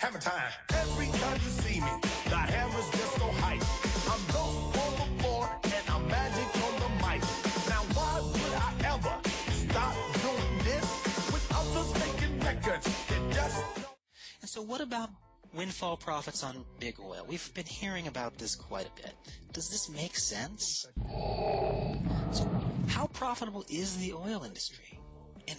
Hammer time. Every time you see me, the hammer's just so hype. I'm low on the floor and I'm magic on the mic. Now why would I ever stop doing this with others making records that just... And so what about windfall profits on big oil? We've been hearing about this quite a bit. Does this make sense? So how profitable is the oil industry? And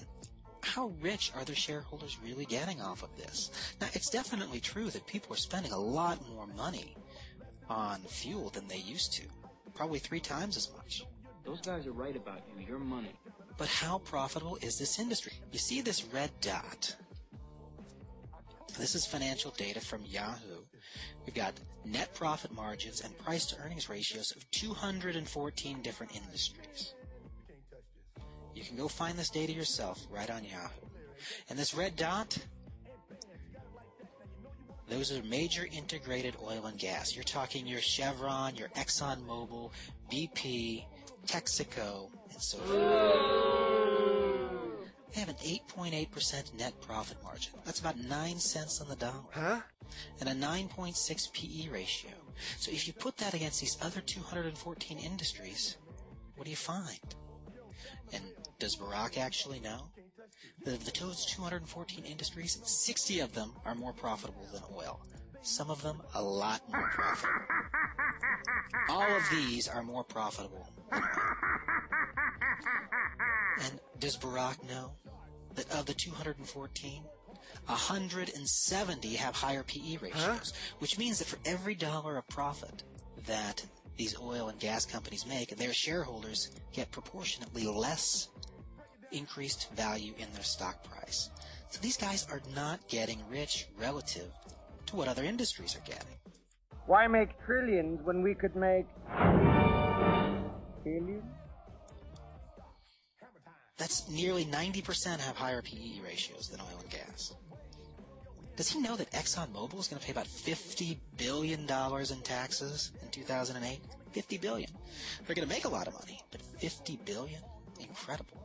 how rich are their shareholders really getting off of this? Now, it's definitely true that people are spending a lot more money on fuel than they used to. Probably 3 times as much. Those guys are right about you. Your money. But how profitable is this industry? You see this red dot? This is financial data from Yahoo. We've got net profit margins and price-to-earnings ratios of 214 different industries. You can go find this data yourself right on Yahoo. And this red dot, those are major integrated oil and gas. You're talking your Chevron, your ExxonMobil, BP, Texaco, and so forth. They have an 8.8% net profit margin. That's about 9 cents on the dollar. Huh? And a 9.6 PE ratio. So if you put that against these other 214 industries, what do you find? And does Barack actually know? Of the 214 industries, 60 of them are more profitable than oil. Some of them a lot more profitable. All of these are more profitable than oil. And does Barack know that of the 214, 170 have higher PE ratios, which means that for every dollar of profit that these oil and gas companies make, their shareholders get proportionately less increased value in their stock price. So these guys are not getting rich relative to what other industries are getting. Why make trillions when we could make billions? That's nearly 90% have higher PE ratios than oil and gas. Does he know that ExxonMobil is going to pay about $50 billion in taxes in 2008? $50 billion. They're going to make a lot of money, but $50 billion? Incredible.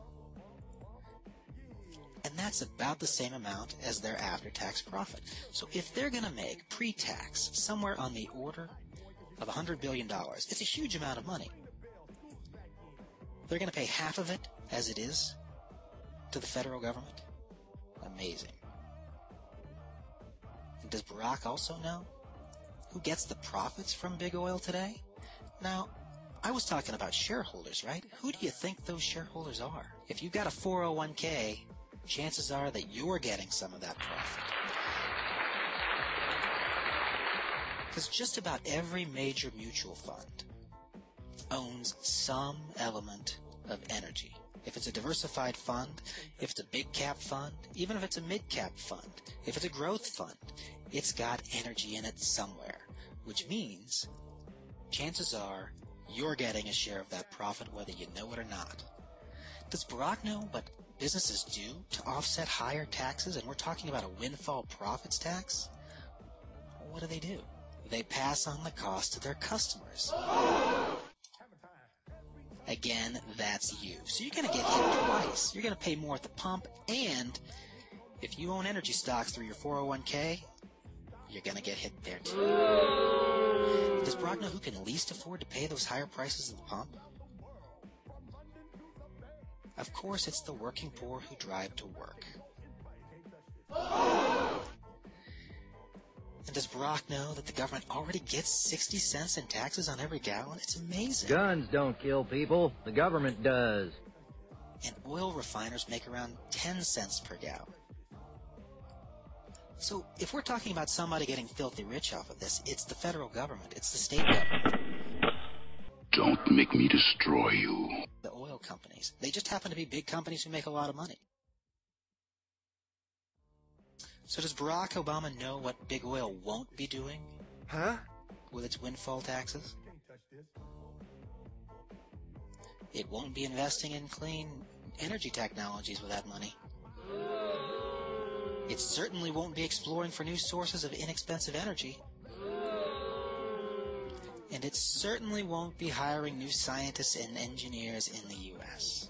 And that's about the same amount as their after-tax profit. So if they're going to make pre-tax somewhere on the order of $100 billion, it's a huge amount of money. They're going to pay half of it as it is to the federal government? Amazing. And does Barack also know who gets the profits from big oil today? Now, I was talking about shareholders, right? Who do you think those shareholders are? If you've got a 401k, chances are that you're getting some of that profit. Because just about every major mutual fund owns some element of energy. If it's a diversified fund, if it's a big cap fund, even if it's a mid cap fund, if it's a growth fund, it's got energy in it somewhere, which means chances are you're getting a share of that profit whether you know it or not. Does Barack know what businesses do to offset higher taxes? And we're talking about a windfall profits tax? What do? They pass on the cost to their customers. Again, that's you. So you're going to get hit twice. You're going to pay more at the pump, and if you own energy stocks through your 401k, you're going to get hit there too. Does Barack know who can least afford to pay those higher prices at the pump? Of course, it's the working poor who drive to work. And does Barack know that the government already gets 60 cents in taxes on every gallon? It's amazing. Guns don't kill people. The government does. And oil refiners make around 10 cents per gallon. So if we're talking about somebody getting filthy rich off of this, it's the federal government. It's the state government. Don't make me destroy you. The oil companies. They just happen to be big companies who make a lot of money. So does Barack Obama know what big oil won't be doing? With its windfall taxes? It won't be investing in clean energy technologies with that money. It certainly won't be exploring for new sources of inexpensive energy. And it certainly won't be hiring new scientists and engineers in the U.S.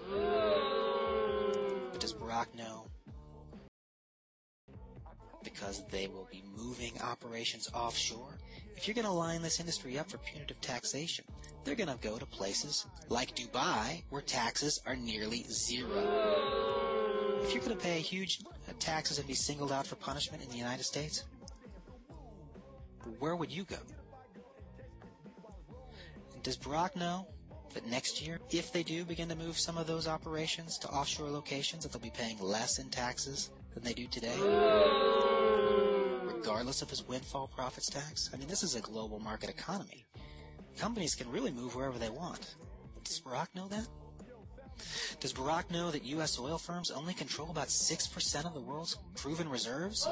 But does Barack know? Because because they will be moving operations offshore. If you're going to line this industry up for punitive taxation, they're going to go to places like Dubai, where taxes are nearly zero. If you're going to pay huge taxes and be singled out for punishment in the United States, where would you go? Does Barack know that next year, if they do begin to move some of those operations to offshore locations, that they'll be paying less in taxes than they do today, regardless of his windfall profits tax? I mean, this is a global market economy. Companies can really move wherever they want. But does Barack know that? Does Barack know that U.S. oil firms only control about 6% of the world's proven reserves?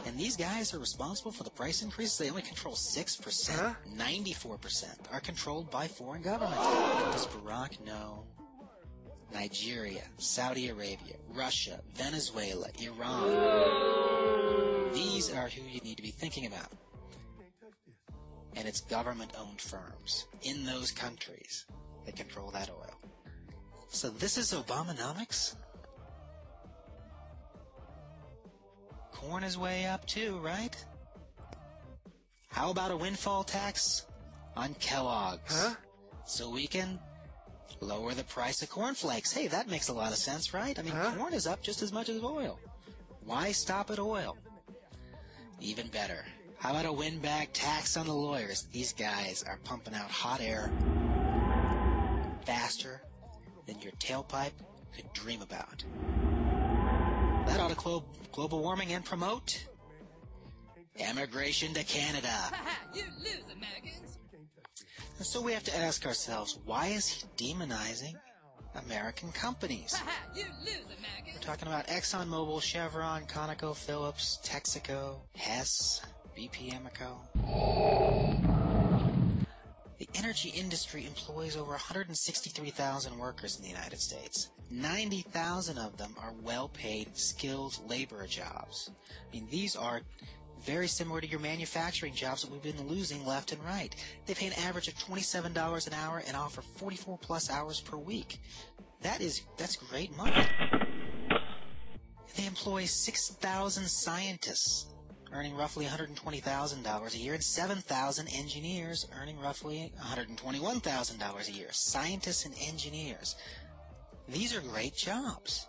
And these guys are responsible for the price increases. They only control 6%. 94% are controlled by foreign governments. And does Barack know Nigeria, Saudi Arabia, Russia, Venezuela, Iran? These are who you need to be thinking about. And it's government-owned firms in those countries that control that oil. So this is Obamonomics? Corn is way up too, right? How about a windfall tax on Kellogg's? So we can lower the price of cornflakes. Hey, that makes a lot of sense, right? I mean, corn is up just as much as oil. Why stop at oil? Even better. How about a windbag tax on the lawyers? These guys are pumping out hot air faster than your tailpipe could dream about. That ought to global warming and promote emigration to Canada. You lose, Americans. And so we have to ask ourselves, why is he demonizing American companies? You lose, Americans. We're talking about ExxonMobil, Chevron, ConocoPhillips, Texaco, Hess, BP Amoco. The energy industry employs over 163,000 workers in the United States. 90,000 of them are well-paid, skilled labor jobs. I mean, these are very similar to your manufacturing jobs that we've been losing left and right. They pay an average of $27 an hour and offer 44-plus hours per week. That's great money. They employ 6,000 scientists, earning roughly $120,000 a year, and 7,000 engineers, earning roughly $121,000 a year. Scientists and engineers. These are great jobs.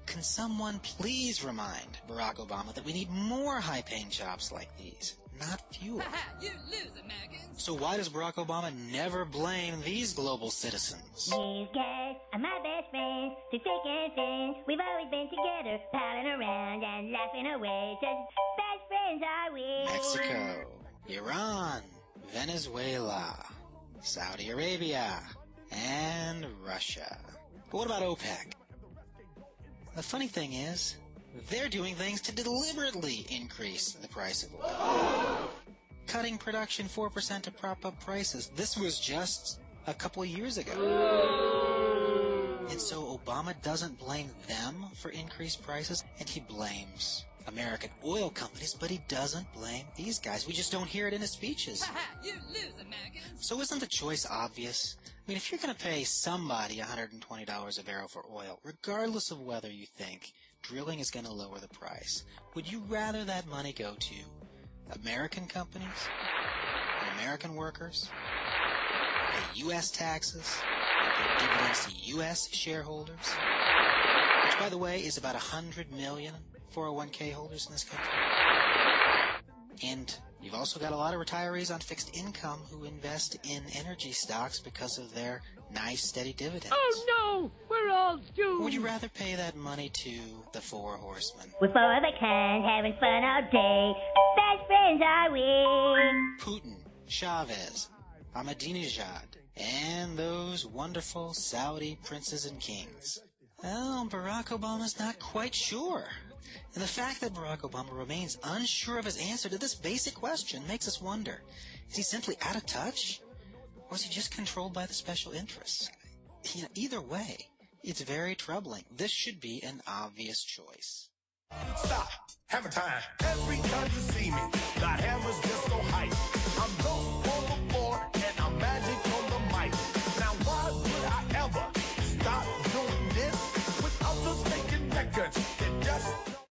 Can someone please remind Barack Obama that we need more high-paying jobs like these, not fewer? You lose, Americans. So why does Barack Obama never blame these global citizens? These guys are my best friends, through thick and thin. We've always been together, palling around and laughing away. Just best friends are we. Mexico, Iran, Venezuela, Saudi Arabia, and Russia. But what about OPEC? The funny thing is, they're doing things to deliberately increase the price of oil. Cutting production 4% to prop up prices. This was just a couple of years ago. And so Obama doesn't blame them for increased prices, and he blames American oil companies, but he doesn't blame these guys. We just don't hear it in his speeches. You lose, Americans. So isn't the choice obvious? I mean, if you're going to pay somebody $120 a barrel for oil, regardless of whether you think drilling is going to lower the price, would you rather that money go to American companies, American workers, pay U.S. taxes, pay dividends to U.S. shareholders, which, by the way, is about 100 million 401k holders in this country? And you've also got a lot of retirees on fixed income who invest in energy stocks because of their nice, steady dividends. Oh, no! We're all doomed! Would you rather pay that money to the Four Horsemen? We're four of a kind, having fun all day. Best friends are we. Putin, Chavez, Ahmadinejad, and those wonderful Saudi princes and kings. Well, Barack Obama's not quite sure. And the fact that Barack Obama remains unsure of his answer to this basic question makes us wonder, is he simply out of touch? Or is he just controlled by the special interests? Either way, it's very troubling. This should be an obvious choice. Stop. Hammer time. Every time you see me, the hammer's just so hype. I'm low